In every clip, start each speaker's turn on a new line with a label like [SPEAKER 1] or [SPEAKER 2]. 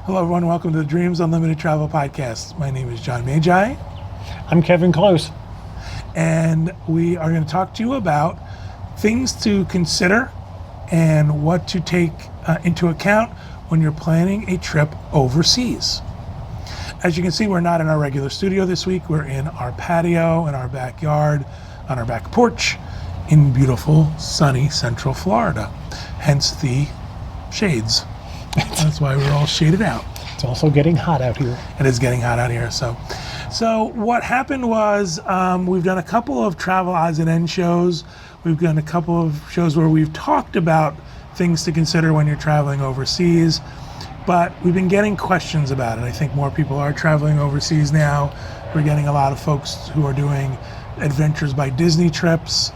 [SPEAKER 1] Hello, everyone. Welcome to the Dreams Unlimited Travel Podcast. My name is John Magi,
[SPEAKER 2] I'm Kevin Close.
[SPEAKER 1] and we are going to talk to you about things to consider and what to take into account when you're planning a trip overseas. As you can see, we're not in our regular studio this week. We're in our patio, in our backyard, on our back porch in beautiful, sunny Central Florida. Hence the shades. That's why we're all shaded out.
[SPEAKER 2] It's also getting hot out here.
[SPEAKER 1] It is getting hot out here. So what happened was we've done a couple of travel odds and ends shows. We've done a couple of shows where we've talked about things to consider when you're traveling overseas. But we've been getting questions about it. I think more people are traveling overseas now. We're getting a lot of folks who are doing Adventures by Disney trips,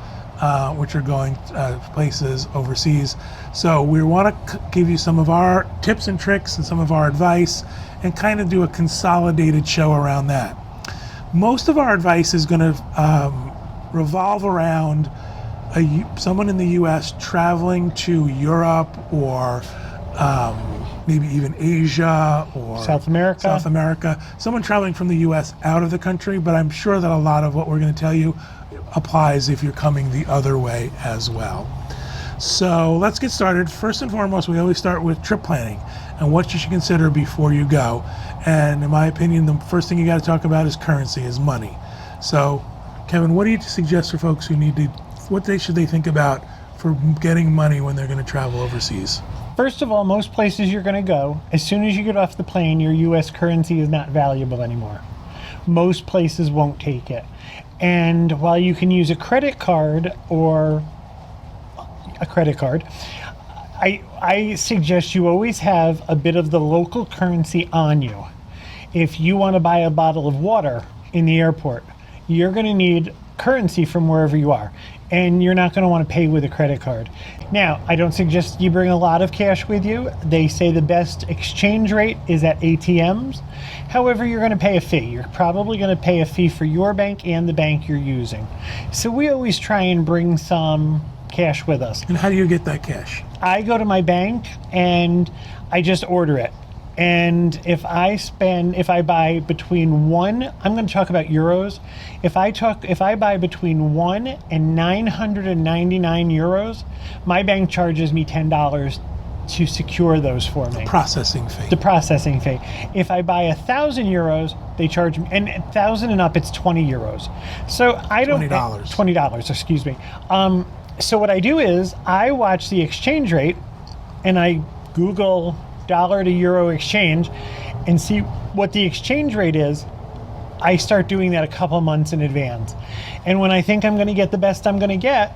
[SPEAKER 1] which are going places overseas. So we want to give you some of our tips and tricks and some of our advice and kind of do a consolidated show around that. Most of our advice is going to revolve around someone in the US traveling to Europe or maybe even Asia or
[SPEAKER 2] South America. Someone traveling from the US out of the country, but I'm sure that a lot of what we're going to tell you applies if you're coming the other way as well. So let's get started. First and foremost, we always start with trip planning and what you should consider before you go. And in my opinion, the first thing you got to talk about is currency, is money. So Kevin, what do you suggest for folks who should they think about for getting money when they're going to travel overseas? First of all, most places you're going to go, as soon as you get off the plane, your U.S. currency is not valuable anymore. Most places won't take it. And while you can use a credit card, I suggest you always have a bit of the local currency on you. If you want to buy a bottle of water in the airport, you're going to need currency from wherever you are, and you're not going to want to pay with a credit card. Now, I don't suggest you bring a lot of cash with you. They say the best exchange rate is at ATMs. However, you're going to pay a fee. You're probably going to pay a fee for your bank and the bank you're using. So we always try and bring some cash with us.
[SPEAKER 1] And how do you get that cash?
[SPEAKER 2] I go to my bank and I just order it. And if I buy between I'm going to talk about euros. If I buy between 1 and 999 euros, my bank charges me $10 to secure those for me.
[SPEAKER 1] The processing fee.
[SPEAKER 2] If I buy 1,000 euros, they charge me, and 1,000 and up, it's 20 euros. So I don't $20, excuse me. So what I do is I watch the exchange rate and I Google dollar to euro exchange and see what the exchange rate is. I start doing that a couple months in advance. And when I think I'm going to get the best I'm going to get,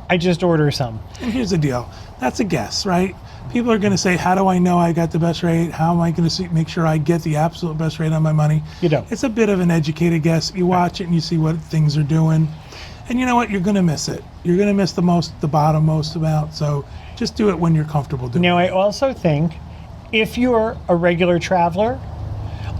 [SPEAKER 2] I just order some.
[SPEAKER 1] And here's the deal. That's a guess, right? People are going to say, how do I know I got the best rate? How am I going to make sure I get the absolute best rate on my money?
[SPEAKER 2] You don't.
[SPEAKER 1] It's a bit of an educated guess. You watch it and you see what things are doing. And you know what? You're going to miss it. You're going to miss the bottom most amount. So just do it when you're comfortable doing it.
[SPEAKER 2] Now, I also think if you're a regular traveler,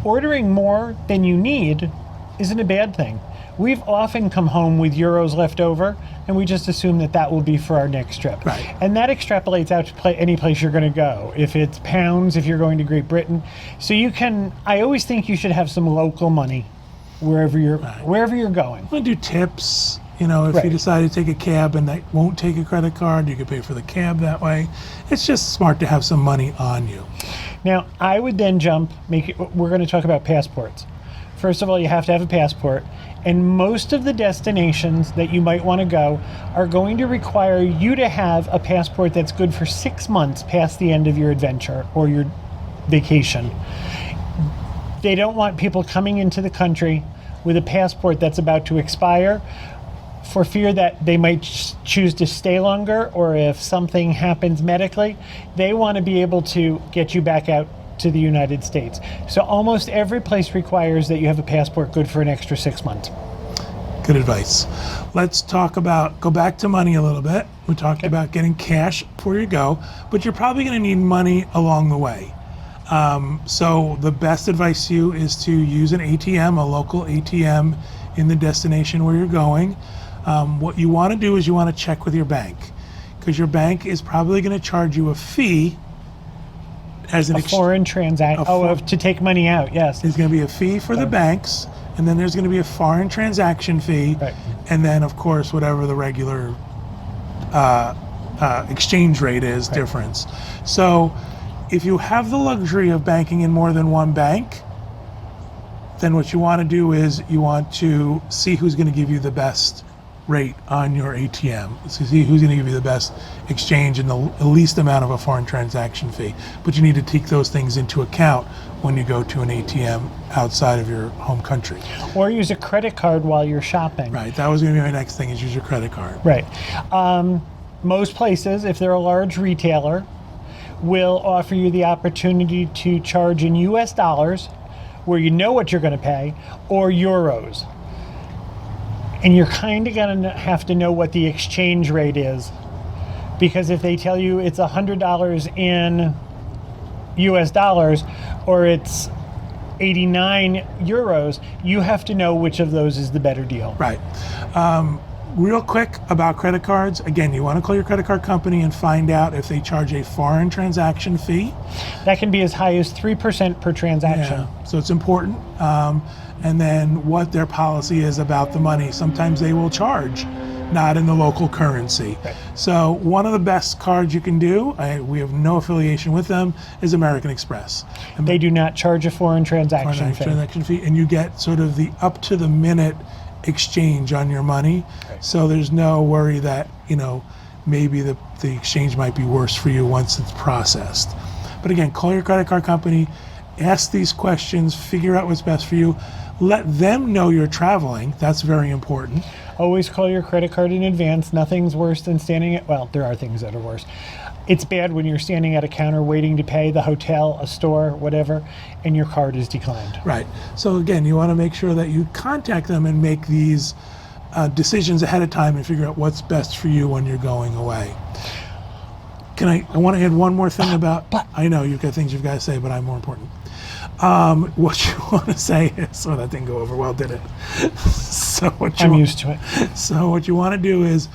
[SPEAKER 2] ordering more than you need isn't a bad thing. We've often come home with euros left over, and we just assume that will be for our next trip.
[SPEAKER 1] Right.
[SPEAKER 2] And that extrapolates out to any place you're going to go. If it's pounds, if you're going to Great Britain. So I always think you should have some local money wherever you're going.
[SPEAKER 1] I'm going to do tips. If you decide to take a cab and they won't take a credit card, you can pay for the cab that way. It's just smart to have some money on you.
[SPEAKER 2] Now, I would then we're going to talk about passports. First of all, you have to have a passport. And most of the destinations that you might want to go are going to require you to have a passport that's good for 6 months past the end of your adventure or your vacation. They don't want people coming into the country with a passport that's about to expire for fear that they might choose to stay longer, or if something happens medically, they want to be able to get you back out to the United States. So almost every place requires that you have a passport good for an extra 6 months.
[SPEAKER 1] Good advice. Let's go back to money a little bit. We talked about getting cash before you go, but you're probably going to need money along the way. So the best advice to you is to use an ATM, a local ATM in the destination where you're going. What you want to do is you want to check with your bank, because your bank is probably going to charge you a fee as an
[SPEAKER 3] A foreign transaction. To take money out, yes.
[SPEAKER 1] There's going to be a fee for the banks, and then there's going to be a foreign transaction fee,
[SPEAKER 3] Right.
[SPEAKER 1] and then, of course, whatever the regular exchange rate is difference. So if you have the luxury of banking in more than one bank, then what you want to do is you want to see who's going to give you the best rate on your ATM. So see who's going to give you the best exchange and the least amount of a foreign transaction fee. But you need to take those things into account when you go to an ATM outside of your home country.
[SPEAKER 3] Or use a credit card while you're shopping.
[SPEAKER 1] Right, that was going to be my next thing, is use your credit card.
[SPEAKER 3] Right. Most places, if they're a large retailer, will offer you the opportunity to charge in US dollars, where you know what you're going to pay, or euros. And you're kind of going to have to know what the exchange rate is, because if they tell you it's $100 in US dollars or it's 89 euros, you have to know which of those is the better deal.
[SPEAKER 1] Right. Real quick about credit cards. Again, you want to call your credit card company and find out if they charge a foreign transaction fee.
[SPEAKER 3] That can be as high as 3% per transaction.
[SPEAKER 1] Yeah, so it's important. And then what their policy is about the money. Sometimes they will charge not in the local currency.
[SPEAKER 3] Right.
[SPEAKER 1] So one of the best cards you can do, we have no affiliation with them, is American Express.
[SPEAKER 3] They do not charge a foreign transaction fee.
[SPEAKER 1] Transaction fee, and you get sort of the up to the minute exchange on your money.
[SPEAKER 3] Right.
[SPEAKER 1] So there's no worry that, maybe the exchange might be worse for you once it's processed. But again, call your credit card company, ask these questions, figure out what's best for you. Let them know you're traveling. That's very important.
[SPEAKER 3] Always call your credit card in advance. Nothing's worse than there are things that are worse. It's bad when you're standing at a counter waiting to pay, the hotel, a store, whatever, and your card is declined.
[SPEAKER 1] Right. So again, you want to make sure that you contact them and make these decisions ahead of time and figure out what's best for you when you're going away. I want to add one more thing about, I know you've got things you've got to say, but I'm more important. What you want to say is, that didn't go over well, did it?
[SPEAKER 3] I'm used to it.
[SPEAKER 1] So what you want to do is,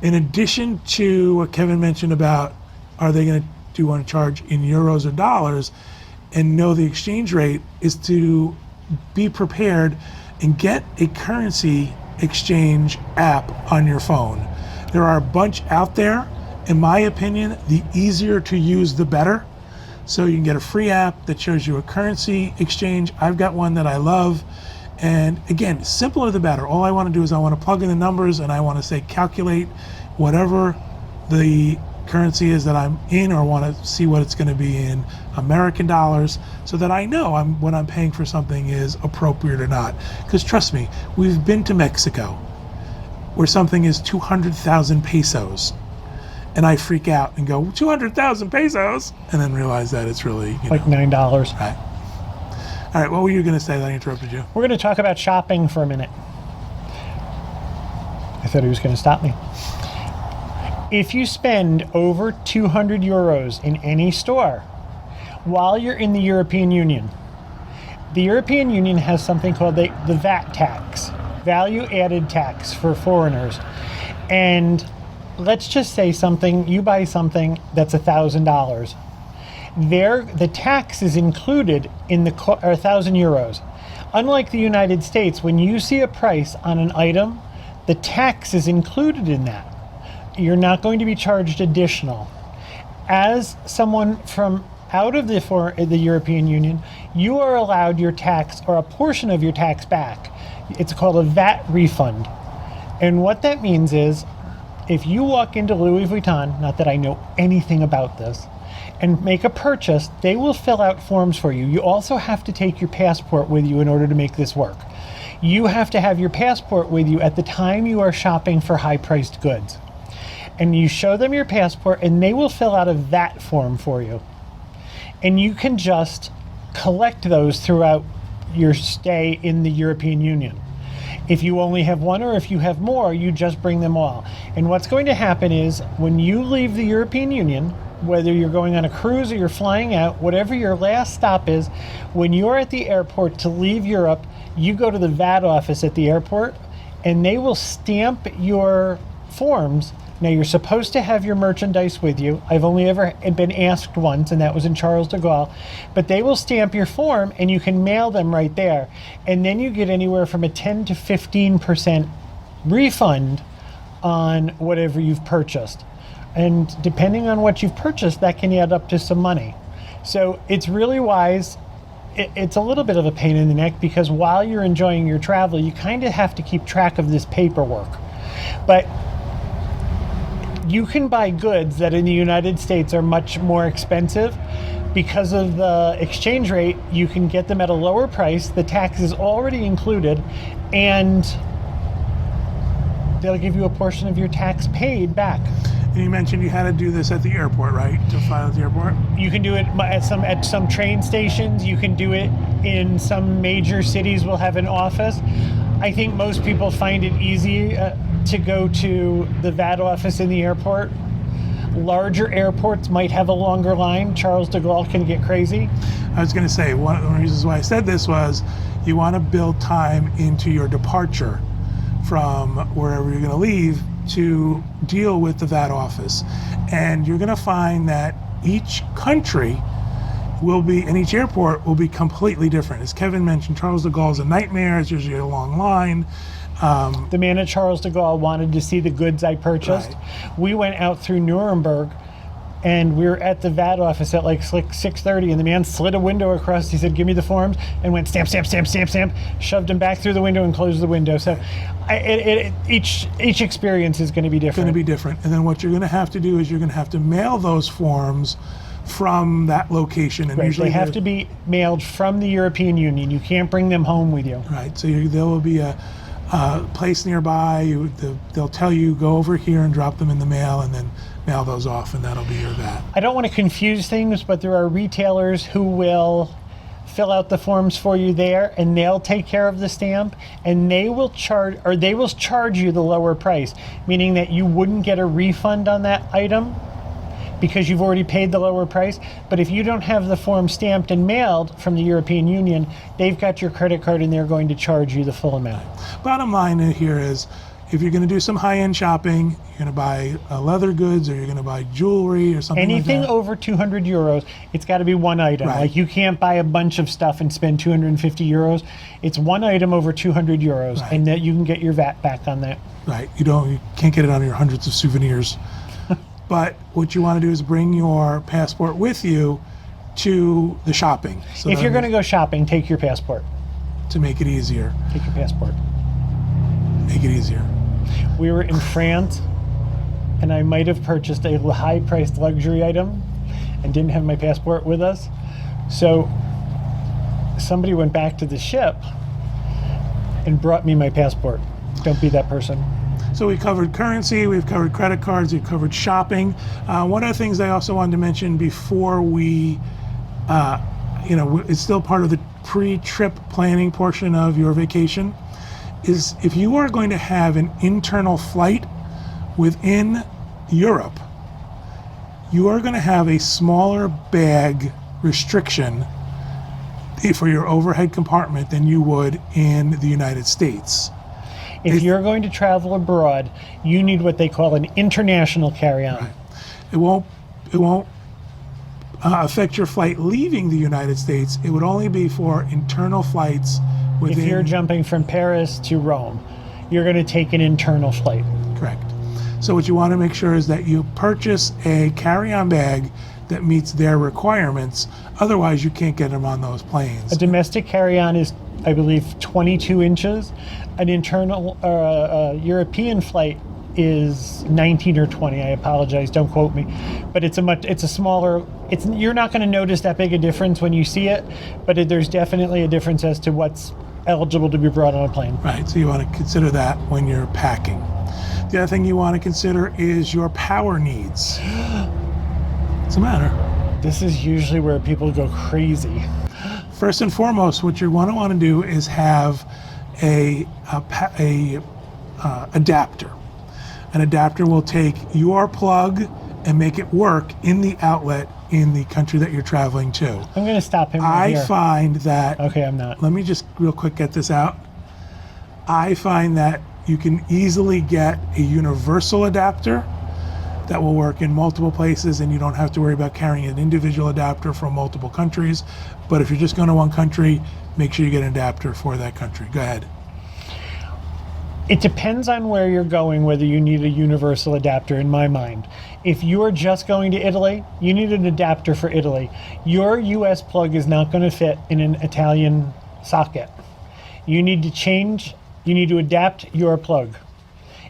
[SPEAKER 1] in addition to what Kevin mentioned about, do you want to charge in euros or dollars, and know the exchange rate, is to be prepared and get a currency exchange app on your phone. There are a bunch out there. In my opinion, the easier to use, the better. So you can get a free app that shows you a currency exchange. I've got one that I love. And again, simpler the better. All I want to do is I want to plug in the numbers and I want to say calculate whatever the currency is that I'm in, or want to see what it's going to be in American dollars, so that I know when I'm paying for something is appropriate or not. Because trust me, we've been to Mexico where something is 200,000 pesos. And I freak out and go, 200,000 pesos, and then realize that it's really
[SPEAKER 3] like $9.
[SPEAKER 1] Right. All right, what were you going to say that I interrupted you?
[SPEAKER 3] We're going to talk about shopping for a minute. I thought he was going to stop me. If you spend over 200 euros in any store while you're in the European Union, the European Union has something called the VAT tax, value added tax for foreigners. And let's just say you buy something that's $1,000. The tax is included in 1,000 euros. Unlike the United States, when you see a price on an item, the tax is included in that. You're not going to be charged additional. As someone from out of the European Union, you are allowed your tax, or a portion of your tax, back. It's called a VAT refund. And what that means is, if you walk into Louis Vuitton, not that I know anything about this, and make a purchase, they will fill out forms for you. You also have to take your passport with you in order to make this work. You have to have your passport with you at the time you are shopping for high-priced goods. And you show them your passport, and they will fill out a VAT form for you. And you can just collect those throughout your stay in the European Union. If you only have one, or if you have more, you just bring them all. And what's going to happen is, when you leave the European Union, whether you're going on a cruise or you're flying out, whatever your last stop is, when you're at the airport to leave Europe, you go to the VAT office at the airport, and they will stamp your forms. Now, you're supposed to have your merchandise with you. I've only ever been asked once, and that was in Charles de Gaulle. But they will stamp your form, and you can mail them right there. And then you get anywhere from a 10 to 15% refund on whatever you've purchased. And depending on what you've purchased, that can add up to some money. So it's really wise. It's a little bit of a pain in the neck because while you're enjoying your travel, you kind of have to keep track of this paperwork. But you can buy goods that in the United States are much more expensive. Because of the exchange rate, you can get them at a lower price. The tax is already included, and they'll give you a portion of your tax paid back.
[SPEAKER 2] And you mentioned you had to do this at the airport, right? To file at the airport?
[SPEAKER 3] You can do it at some train stations. You can do it in some major cities will have an office. I think most people find it easy to go to the VAT office in the airport. Larger airports might have a longer line. Charles de Gaulle can get crazy.
[SPEAKER 2] I was going to say, one of the reasons why I said this was you want to build time into your departure from wherever you're going to leave to deal with the VAT office. And you're going to find that each country will be, and each airport will be completely different. As Kevin mentioned, Charles de Gaulle is a nightmare. It's usually a long line.
[SPEAKER 3] The man at Charles de Gaulle wanted to see the goods I purchased.
[SPEAKER 2] Right.
[SPEAKER 3] We went out through Nuremberg, and we were at the VAT office at like 6:30, and the man slid a window across. He said, "Give me the forms," and went stamp, stamp, stamp, stamp, stamp, shoved them back through the window and closed the window. So each experience is going to be different.
[SPEAKER 2] Going to be different. And then what you're going to have to do is you're going to have to mail those forms from that location. And
[SPEAKER 3] Right.
[SPEAKER 2] usually
[SPEAKER 3] They have to be mailed from the European Union. You can't bring them home with you.
[SPEAKER 2] Right. So there will be a place nearby. They'll tell you, go over here and drop them in the mail, and then mail those off, and that'll be your VAT.
[SPEAKER 3] I don't want to confuse things, but there are retailers who will fill out the forms for you there, and they'll take care of the stamp, and they will charge you the lower price, meaning that you wouldn't get a refund on that item because you've already paid the lower price. But if you don't have the form stamped and mailed from the European Union, they've got your credit card and they're going to charge you the full amount.
[SPEAKER 2] Bottom line here is, if you're going to do some high-end shopping, you're going to buy leather goods, or you're going to buy jewelry or something
[SPEAKER 3] Anything
[SPEAKER 2] like that.
[SPEAKER 3] over 200 euros, it's got to be one item.
[SPEAKER 2] Right.
[SPEAKER 3] Like, you can't buy a bunch of stuff and spend 250 euros. It's one item over 200 euros,
[SPEAKER 2] Right.
[SPEAKER 3] and that you can get your VAT back on that.
[SPEAKER 2] Right. You can't get it on your hundreds of souvenirs. But what you want to do is bring your passport with you to the shopping. So
[SPEAKER 3] If you're going to go shopping, take your passport.
[SPEAKER 2] to make it easier.
[SPEAKER 3] Take your passport.
[SPEAKER 2] Make it easier.
[SPEAKER 3] We were in France, and I might have purchased a high-priced luxury item and didn't have my passport with us. So somebody went back to the ship and brought me my passport. Don't be that person.
[SPEAKER 2] So we covered currency, we've covered credit cards, we've covered shopping. One of the things I also wanted to mention before we, it's still part of the pre-trip planning portion of your vacation, is if you are going to have an internal flight within Europe, you are going to have a smaller bag restriction for your overhead compartment than you would in the United States.
[SPEAKER 3] If you're going to travel abroad, you need what they call an international carry-on.
[SPEAKER 2] Right. It won't affect your flight leaving the United States. It would only be for internal flights within.
[SPEAKER 3] If you're jumping from Paris to Rome, you're going to take an internal flight.
[SPEAKER 2] Correct. So what you want to make sure is that you purchase a carry-on bag that meets their requirements. Otherwise, you can't get them on those planes.
[SPEAKER 3] A domestic carry-on is, I believe, 22 inches. An internal European flight is 19 or 20. I apologize, don't quote me. But it's a smaller. You're not going to notice that big a difference when you see it, but there's definitely a difference as to what's eligible to be brought on a plane.
[SPEAKER 2] Right. So you want to consider that when you're packing. The other thing you want to consider is your power needs. What's the matter?
[SPEAKER 3] This is usually where people go crazy.
[SPEAKER 2] First and foremost, what you want to do is have a adapter. An adapter will take your plug and make it work in the outlet in the country that you're traveling to.
[SPEAKER 3] I'm going to stop him right here.
[SPEAKER 2] I find that.
[SPEAKER 3] Okay, I'm not.
[SPEAKER 2] Let me just real quick get this out. I find that you can easily get a universal adapter that will work in multiple places, and you don't have to worry about carrying an individual adapter from multiple countries. But if you're just going to one country, make sure you get an adapter for that country. Go ahead.
[SPEAKER 3] It depends on where you're going, whether you need a universal adapter, in my mind. If you are just going to Italy, you need an adapter for Italy. Your US plug is not going to fit in an Italian socket. You need to change, you need to adapt your plug.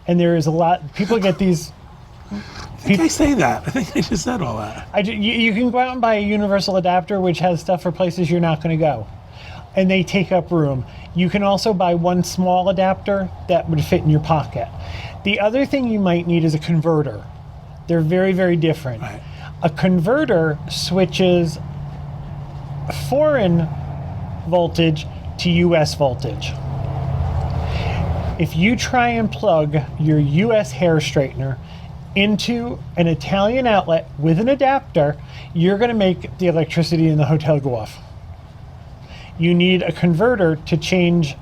[SPEAKER 3] And there is a lot, people get these...
[SPEAKER 2] I think I say that. I think I just said all that.
[SPEAKER 3] You can go out and buy a universal adapter, which has stuff for places you're not going to go. And they take up room. You can also buy one small adapter that would fit in your pocket. The other thing you might need is a converter. They're very, very different.
[SPEAKER 2] Right.
[SPEAKER 3] A converter switches foreign voltage to US voltage. If you try and plug your US hair straightener into an Italian outlet with an adapter, you're going to make the electricity in the hotel go off. You need a converter to change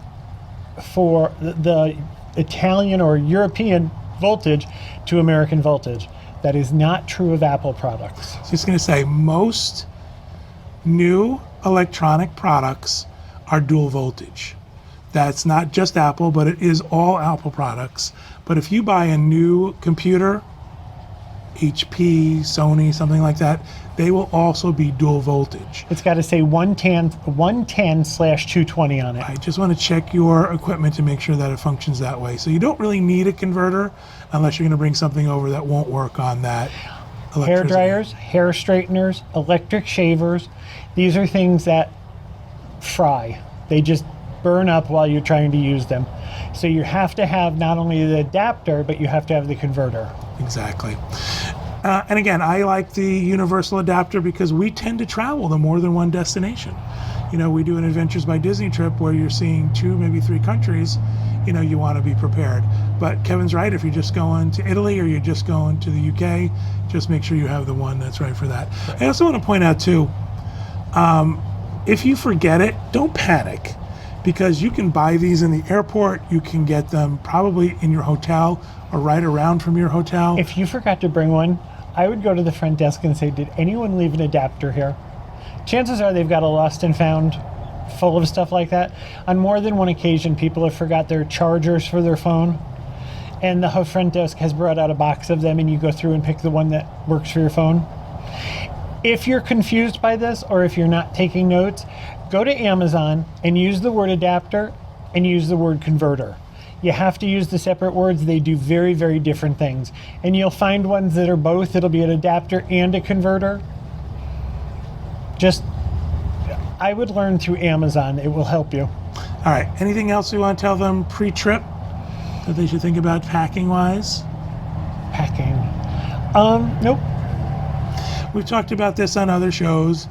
[SPEAKER 3] for the Italian or European voltage to American voltage. That is not true of Apple products.
[SPEAKER 2] So just going to say, most new electronic products are dual voltage. That's not just Apple, but it is all Apple products. But if you buy a new computer, HP, Sony, something like that, they will also be dual voltage.
[SPEAKER 3] It's got to say 110/220 on it.
[SPEAKER 2] I just want to check your equipment to make sure that it functions that way. So you don't really need a converter unless you're going to bring something over that won't work on that electricity.
[SPEAKER 3] Hair dryers, hair straighteners, electric shavers, these are things that fry. They just burn up while you're trying to use them. So you have to have not only the adapter, but you have to have the converter.
[SPEAKER 2] Exactly. And again, I like the universal adapter because we tend to travel to more than one destination. You know, we do an Adventures by Disney trip where you're seeing 2, maybe 3 countries. You know, you want to be prepared. But Kevin's right. If you're just going to Italy or you're just going to the UK, just make sure you have the one that's right for that. Right. I also want to point out too, if you forget it, don't panic, because you can buy these in the airport. You can get them probably in your hotel or right around from your hotel.
[SPEAKER 3] If you forgot to bring one, I would go to the front desk and say, did anyone leave an adapter here? Chances are they've got a lost and found full of stuff like that. On more than one occasion, people have forgot their chargers for their phone, and the front desk has brought out a box of them, and you go through and pick the one that works for your phone. If you're confused by this, or if you're not taking notes, go to Amazon and use the word adapter and use the word converter. You have to use the separate words. They do very, very different things. And you'll find ones that are both. It'll be an adapter and a converter. I would learn through Amazon. It will help you.
[SPEAKER 2] All right. Anything else we want to tell them pre-trip that they should think about packing-wise?
[SPEAKER 3] Packing. Nope.
[SPEAKER 2] We've talked about this on other shows.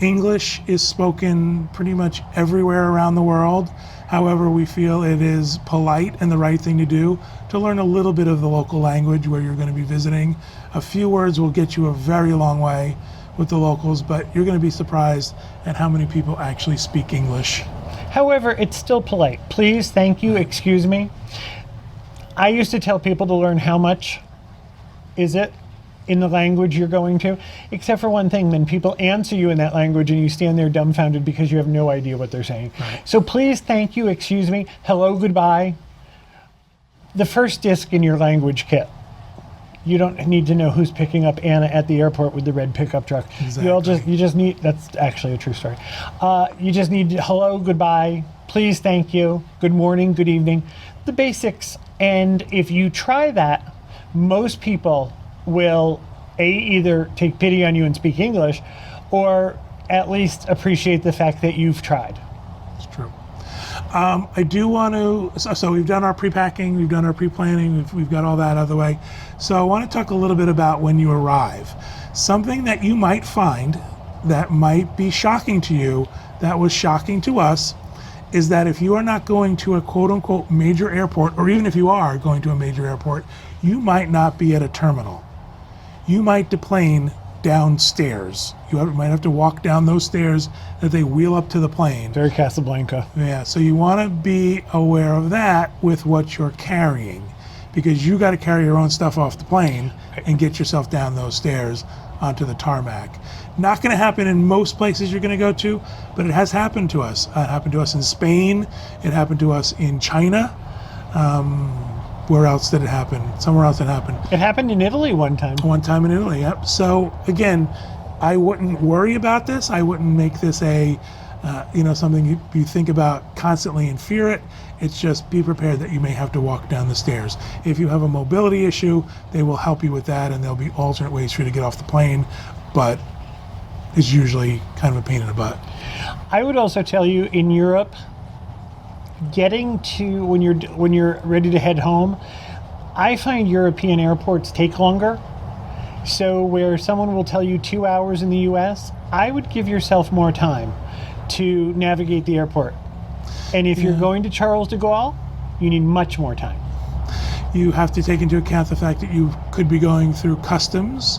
[SPEAKER 2] English is spoken pretty much everywhere around the world. However, we feel it is polite and the right thing to do to learn a little bit of the local language where you're going to be visiting. A few words will get you a very long way with the locals, but you're going to be surprised at how many people actually speak English.
[SPEAKER 3] However, it's still polite. Please, thank you, excuse me. I used to tell people to learn how much is it in the language you're going to, except for one thing, then people answer you in that language and you stand there dumbfounded because you have no idea what they're saying.
[SPEAKER 2] Right.
[SPEAKER 3] So please, thank you, excuse me, hello, goodbye. The first disc in your language kit. You don't need to know who's picking up Anna at the airport with the red pickup truck.
[SPEAKER 2] Exactly.
[SPEAKER 3] You just need, that's actually a true story. You just need hello, goodbye, please, thank you, good morning, good evening, the basics. And if you try that, most people will either take pity on you and speak English, or at least appreciate the fact that you've tried.
[SPEAKER 2] It's true. I do want to, so we've done our pre-packing, we've done our pre-planning, we've got all that out of the way. So I want to talk a little bit about when you arrive. Something that you might find that might be shocking to you, that was shocking to us, is that if you are not going to a quote-unquote major airport, or even if you are going to a major airport, you might not be at a terminal. You might deplane downstairs. Might have to walk down those stairs that they wheel up to the plane.
[SPEAKER 3] Very Casablanca.
[SPEAKER 2] Yeah, so you want to be aware of that with what you're carrying, because you got to carry your own stuff off the plane and get yourself down those stairs onto the tarmac. Not going to happen in most places you're going to go to, but it has happened to us. It happened to us in Spain. It happened to us in China. Where else did it happen? Somewhere else it happened.
[SPEAKER 3] It happened in Italy one time.
[SPEAKER 2] One time in Italy, yep. So again, I wouldn't worry about this. I wouldn't make this a, something you think about constantly and fear it. It's just be prepared that you may have to walk down the stairs. If you have a mobility issue, they will help you with that, and there'll be alternate ways for you to get off the plane, but it's usually kind of a pain in the butt.
[SPEAKER 3] I would also tell you, in Europe, getting to when you're ready to head home, I find European airports take longer. So where someone will tell you 2 hours in the US, I would give yourself more time to navigate the airport. And if you're going to Charles de Gaulle, you need much more time.
[SPEAKER 2] You have to take into account the fact that you could be going through customs,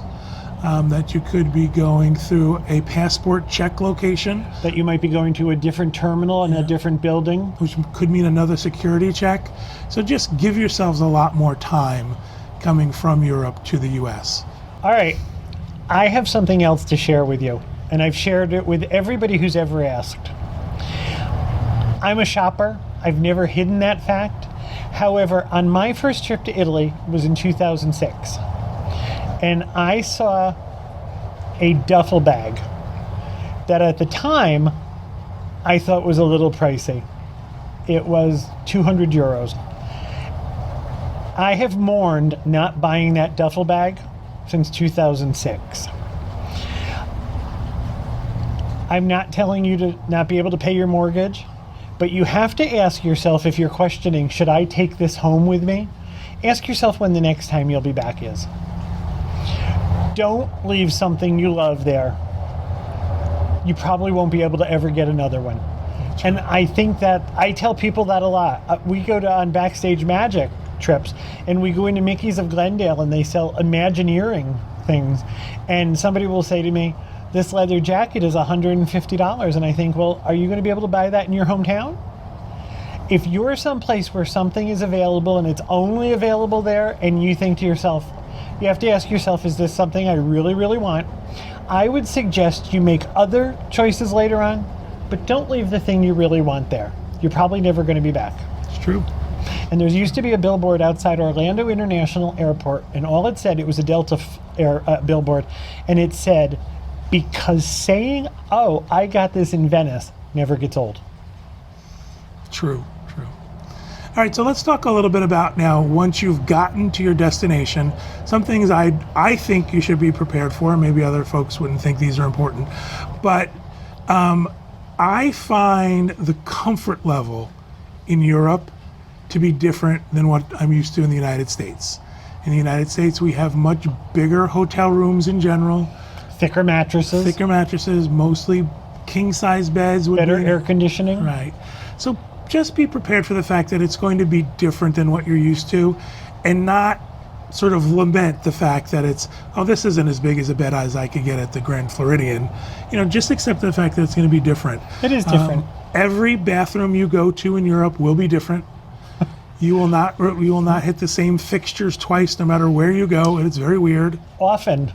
[SPEAKER 2] that you could be going through a passport check location,
[SPEAKER 3] That you might be going to a different terminal in a different building.
[SPEAKER 2] which could mean another security check. So just give yourselves a lot more time coming from Europe to the US.
[SPEAKER 3] All right, I have something else to share with you, and I've shared it with everybody who's ever asked. I'm a shopper. I've never hidden that fact. However, on my first trip to Italy was in 2006, and I saw a duffel bag that at the time I thought was a little pricey. It was 200 euros. I have mourned not buying that duffel bag since 2006. I'm not telling you to not be able to pay your mortgage, but you have to ask yourself, if you're questioning, should I take this home with me? Ask yourself when the next time you'll be back is. Don't leave something you love there. You probably won't be able to ever get another one. And I think that I tell people that a lot. We go on Backstage Magic trips, and we go into Mickey's of Glendale, and they sell Imagineering things. And somebody will say to me, this leather jacket is $150. And I think, well, are you going to be able to buy that in your hometown? If you're someplace where something is available and it's only available there, and you think to yourself, you have to ask yourself, is this something I really, really want? I would suggest you make other choices later on, but don't leave the thing you really want there. You're probably never going to be back.
[SPEAKER 2] It's true.
[SPEAKER 3] And there used to be a billboard outside Orlando International Airport, and all it said, it was a Delta billboard, and it said, because saying, oh, I got this in Venice, never gets old.
[SPEAKER 2] True. All right, so let's talk a little bit about now, once you've gotten to your destination, some things I think you should be prepared for. Maybe other folks wouldn't think these are important. But I find the comfort level in Europe to be different than what I'm used to in the United States. In the United States, we have much bigger hotel rooms in general.
[SPEAKER 3] Thicker mattresses. Mostly king-size beds. Better air conditioning.
[SPEAKER 2] Right. So just be prepared for the fact that it's going to be different than what you're used to, and not sort of lament the fact that this isn't as big as a bed as I could get at the Grand Floridian. Just accept the fact that it's going to be different.
[SPEAKER 3] It is different.
[SPEAKER 2] Every bathroom you go to in Europe will be different. You will not hit the same fixtures twice no matter where you go, and it's very weird.
[SPEAKER 3] Often,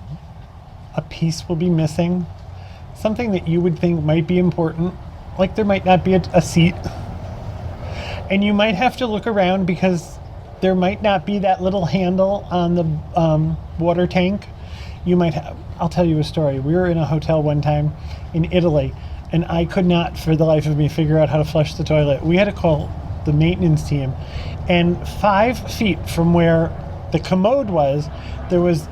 [SPEAKER 3] a piece will be missing. Something that you would think might be important, like there might not be a seat. And you might have to look around because there might not be that little handle on the water tank. I'll tell you a story. We were in a hotel one time in Italy, and I could not for the life of me figure out how to flush the toilet. We had to call the maintenance team, and 5 feet from where the commode was, there was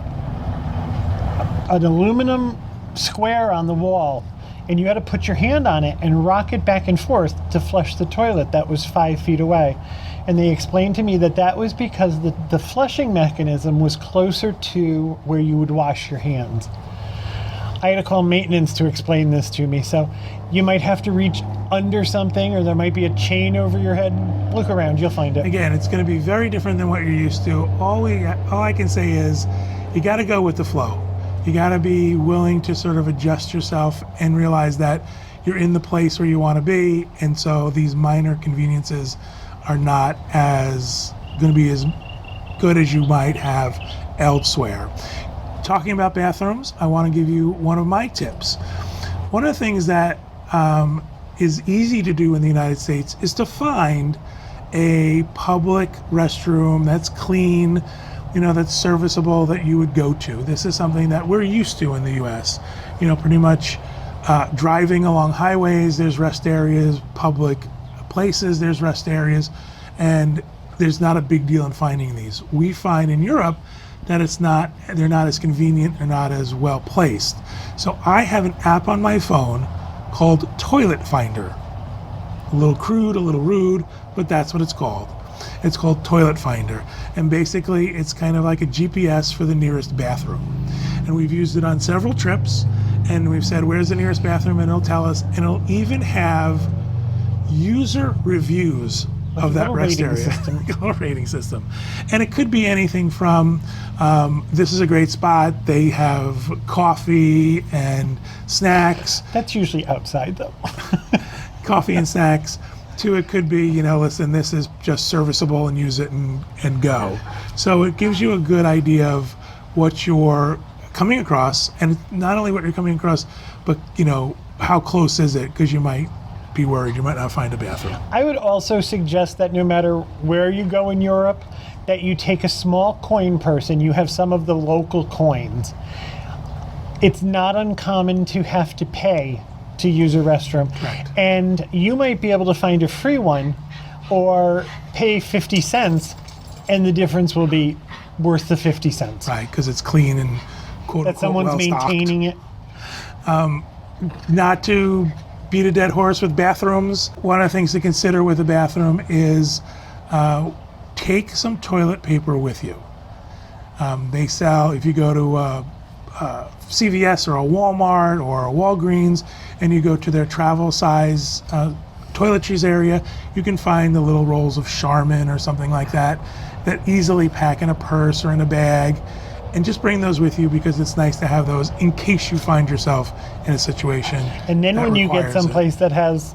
[SPEAKER 3] an aluminum square on the wall, and you had to put your hand on it and rock it back and forth to flush the toilet that was 5 feet away. And they explained to me that was because the flushing mechanism was closer to where you would wash your hands. I had to call maintenance to explain this to me. So you might have to reach under something, or there might be a chain over your head. Look around, you'll find it.
[SPEAKER 2] Again, it's going to be very different than what you're used to. All I can say is you got to go with the flow.
[SPEAKER 1] You got to be willing to sort of adjust yourself and realize that you're in the place where you want to be, and so these minor conveniences are not as going to be as good as you might have elsewhere. Talking about bathrooms, I want to give you one of my tips. One of the things that is easy to do in the United States is to find a public restroom that's clean, that's serviceable, that you would go to. This is something that we're used to in the U.S. Pretty much driving along highways, there's rest areas, public places, there's rest areas, and there's not a big deal in finding these. We find in Europe that they're not as convenient, they're not as well placed. So I have an app on my phone called Toilet Finder. A little crude, a little rude, but that's what it's called. It's called Toilet Finder. And basically it's kind of like a GPS for the nearest bathroom. And we've used it on several trips, and we've said, where's the nearest bathroom? And it'll tell us, and it'll even have user reviews of that rest area. A little rating system. And it could be anything from, this is a great spot, they have coffee and snacks.
[SPEAKER 3] That's usually outside though.
[SPEAKER 1] Coffee and snacks, to it could be, listen, this is just serviceable and use it and go. So it gives you a good idea of what you're coming across, and not only what you're coming across, but how close is it, because you might be worried you might not find a bathroom.
[SPEAKER 3] I would also suggest that no matter where you go in Europe, that you take a small coin purse and you have some of the local coins. It's not uncommon to have to pay to use a restroom.
[SPEAKER 1] Correct.
[SPEAKER 3] And you might be able to find a free one or pay 50 cents, and the difference will be worth the 50 cents.
[SPEAKER 1] Right, because it's clean and quote
[SPEAKER 3] that
[SPEAKER 1] unquote
[SPEAKER 3] someone's
[SPEAKER 1] well-stocked.
[SPEAKER 3] maintaining it.
[SPEAKER 1] Not to beat a dead horse with bathrooms, one of the things to consider with a bathroom is take some toilet paper with you. They sell, if you go to CVS or a Walmart or a Walgreens and you go to their travel size toiletries area, you can find the little rolls of Charmin or something like that easily pack in a purse or in a bag, and just bring those with you, because it's nice to have those in case you find yourself in a situation.
[SPEAKER 3] And then
[SPEAKER 1] that
[SPEAKER 3] when you get
[SPEAKER 1] requires
[SPEAKER 3] someplace that has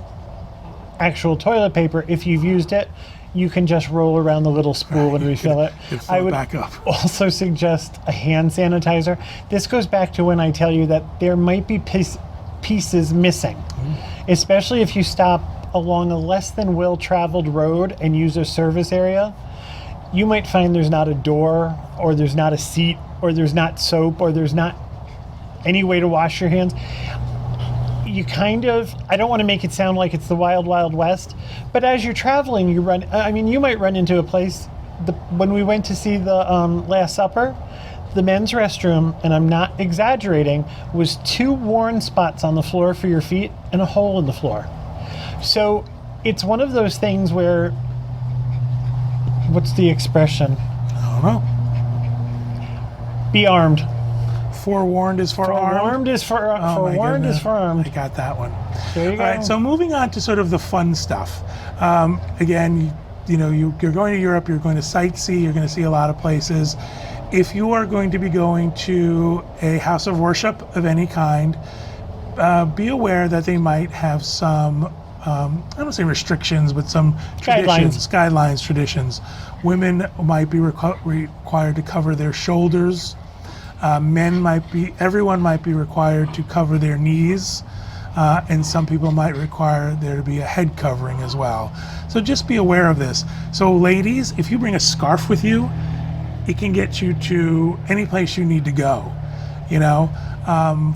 [SPEAKER 3] actual toilet paper, if you've used it, you can just roll around the little spool and refill it.
[SPEAKER 1] I would back up.
[SPEAKER 3] Also suggest a hand sanitizer. This goes back to when I tell you that there might be pieces missing, especially if you stop along a less than well-traveled road and use a service area. You might find there's not a door, or there's not a seat, or there's not soap, or there's not any way to wash your hands. You I don't want to make it sound like it's the wild, wild west, but as you're traveling, you might run into a place. When we went to see the Last Supper, the men's restroom, and I'm not exaggerating, was 2 worn spots on the floor for your feet and a hole in the floor. So it's one of those things where, what's the expression?
[SPEAKER 1] I don't know.
[SPEAKER 3] Be armed.
[SPEAKER 1] Forewarned is forearmed.
[SPEAKER 3] Forewarned is forewarned is forearmed.
[SPEAKER 1] I got that one.
[SPEAKER 3] There you go.
[SPEAKER 1] All right, so moving on to sort of the fun stuff. Again, you're going to Europe, you're going to sightsee, you're going to see a lot of places. If you are going to be going to a house of worship of any kind, be aware that they might have some, I don't want to say restrictions, but some traditions, guidelines, traditions. Women might be required to cover their shoulders. Everyone might be required to cover their knees, and some people might require there to be a head covering as well. So just be aware of this. So ladies, if you bring a scarf with you, it can get you to any place you need to go.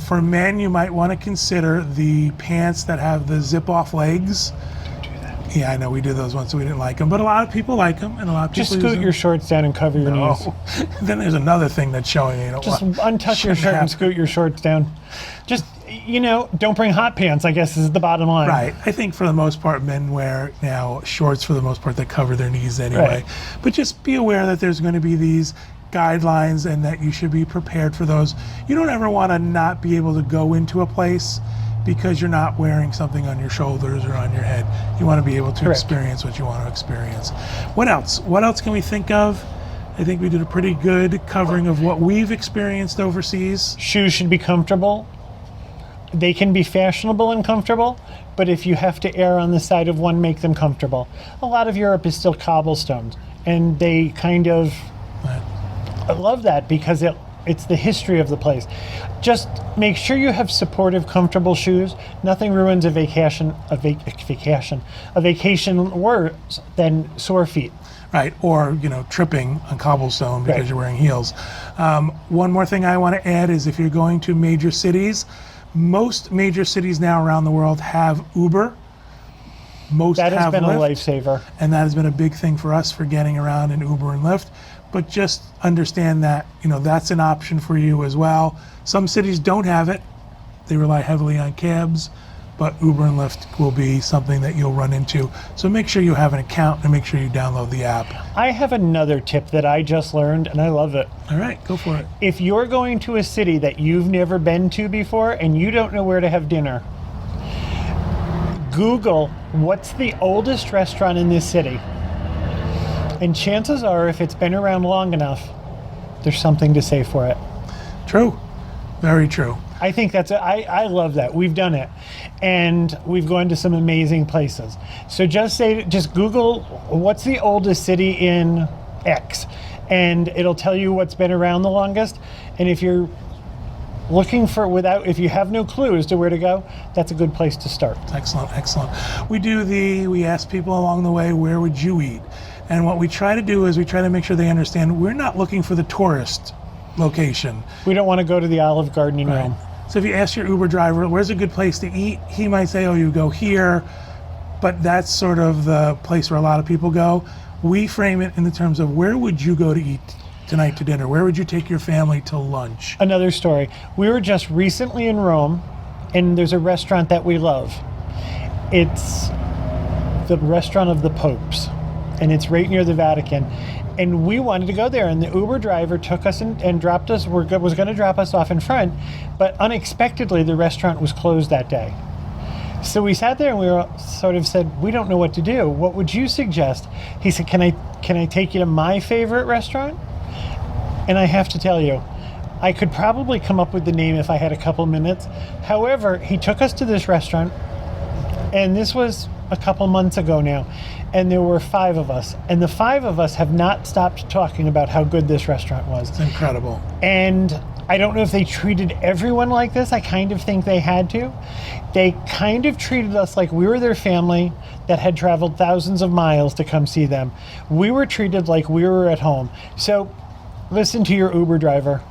[SPEAKER 1] For men, you might want to consider the pants that have the zip-off legs. Yeah, I know, we did those once, so we didn't like them, but a lot of people like them, and a lot of people
[SPEAKER 3] just scoot your shorts down and cover your knees.
[SPEAKER 1] Then there's another thing that's showing you.
[SPEAKER 3] Just untuck your shirt and scoot your shorts down. Just, don't bring hot pants, I guess, is the bottom line.
[SPEAKER 1] Right. I think for the most part, men wear now shorts for the most part that cover their knees anyway. Right. But just be aware that there's going to be these guidelines and that you should be prepared for those. You don't ever want to not be able to go into a place because you're not wearing something on your shoulders or on your head. You want to be able to experience what you want to experience. What else? What else can we think of I think we did a pretty good covering of what we've experienced overseas.
[SPEAKER 3] Shoes should be comfortable. They can be fashionable and comfortable, but if you have to err on the side of one, make them comfortable. A lot of Europe is still cobblestones, and they kind of, I love that because it's the history of the place. Just make sure you have supportive, comfortable shoes. Nothing ruins a vacation worse than sore feet.
[SPEAKER 1] Right, or tripping on cobblestone because you're wearing heels. One more thing I want to add is if you're going to major cities, most major cities now around the world have Uber. Most
[SPEAKER 3] that has
[SPEAKER 1] have
[SPEAKER 3] been
[SPEAKER 1] Lyft,
[SPEAKER 3] a lifesaver.
[SPEAKER 1] and that has been a big thing for us for getting around in Uber and Lyft. But just understand that that's an option for you as well. Some cities don't have it; they rely heavily on cabs. But Uber and Lyft will be something that you'll run into. So make sure you have an account and make sure you download the app.
[SPEAKER 3] I have another tip that I just learned, and I love it.
[SPEAKER 1] All right, go for it.
[SPEAKER 3] If you're going to a city that you've never been to before and you don't know where to have dinner, Google what's the oldest restaurant in this city. And chances are, if it's been around long enough, there's something to say for it.
[SPEAKER 1] True. Very true.
[SPEAKER 3] I think I love that. We've done it. And we've gone to some amazing places. So just Google what's the oldest city in X, and it'll tell you what's been around the longest. And if you're looking if you have no clue as to where to go, that's a good place to start.
[SPEAKER 1] Excellent, excellent. We ask people along the way, where would you eat? And what we try to do is we try to make sure they understand we're not looking for the tourist location.
[SPEAKER 3] We don't want to go to the Olive Garden in Rome.
[SPEAKER 1] So if you ask your Uber driver, where's a good place to eat? He might say, oh, you go here. But that's sort of the place where a lot of people go. We frame it in the terms of where would you go to eat tonight to dinner? Where would you take your family to lunch?
[SPEAKER 3] Another story. We were just recently in Rome, and there's a restaurant that we love. It's the restaurant of the popes, and it's right near the Vatican. And we wanted to go there, and the Uber driver took us and dropped us. Was going to drop us off in front, but unexpectedly the restaurant was closed that day. So we sat there and we sort of said, we don't know what to do. What would you suggest? He said, can I take you to my favorite restaurant? And I have to tell you, I could probably come up with the name if I had a couple minutes. However, he took us to this restaurant, and this was a couple months ago now, and there were 5 of us, and the 5 of us have not stopped talking about how good this restaurant was.
[SPEAKER 1] It's incredible.
[SPEAKER 3] And I don't know if they treated everyone like this. I kind of think they had to. They kind of treated us like we were their family that had traveled thousands of miles to come see them. We were treated like we were at home. So listen to your Uber driver.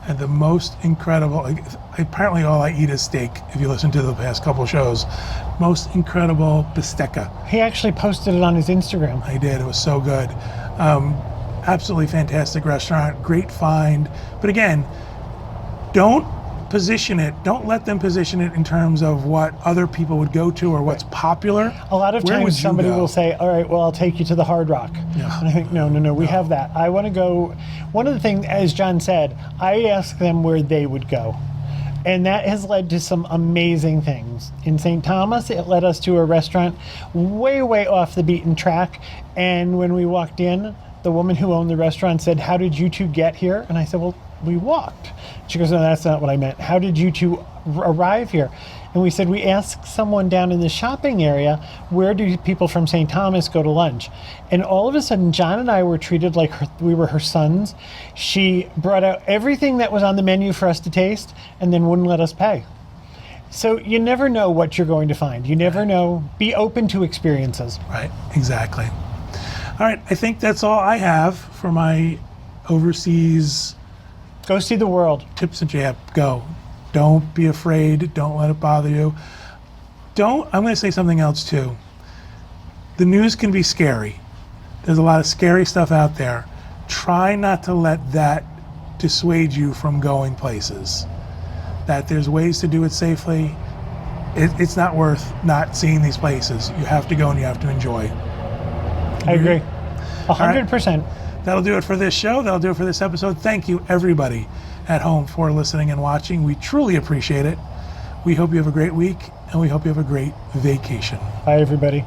[SPEAKER 1] And the most incredible, apparently all I eat is steak, if you listen to the past couple shows. Most incredible bistecca.
[SPEAKER 3] He actually posted it on his Instagram.
[SPEAKER 1] I did, it was so good. Absolutely fantastic restaurant, great find. But again, don't let them position it in terms of what other people would go to or what's popular.
[SPEAKER 3] A lot of times somebody will say, all right, well, I'll take you to the Hard Rock.
[SPEAKER 1] Yeah.
[SPEAKER 3] And I think, no, we have that. I want to go. One of the things, as John said, I asked them where they would go. And that has led to some amazing things. In St. Thomas, it led us to a restaurant way, way off the beaten track. And when we walked in, the woman who owned the restaurant said, how did you two get here? And I said, well, we walked. She goes, no, that's not what I meant. How did you two arrive here? And we said, we asked someone down in the shopping area, where do people from St. Thomas go to lunch? And all of a sudden, John and I were treated like we were her sons. She brought out everything that was on the menu for us to taste and then wouldn't let us pay. So you never know what you're going to find. You never know. Be open to experiences.
[SPEAKER 1] Right, exactly. All right, I think that's all I have for my overseas
[SPEAKER 3] Go see the world.
[SPEAKER 1] tips and go. Don't be afraid. Don't let it bother you. I'm going to say something else too. The news can be scary. There's a lot of scary stuff out there. Try not to let that dissuade you from going places. That there's ways to do it safely. It's not worth not seeing these places. You have to go and you have to enjoy.
[SPEAKER 3] I agree. 100%.
[SPEAKER 1] That'll do it for this show. That'll do it for this episode. Thank you, everybody at home, for listening and watching. We truly appreciate it. We hope you have a great week, and we hope you have a great vacation.
[SPEAKER 3] Bye, everybody.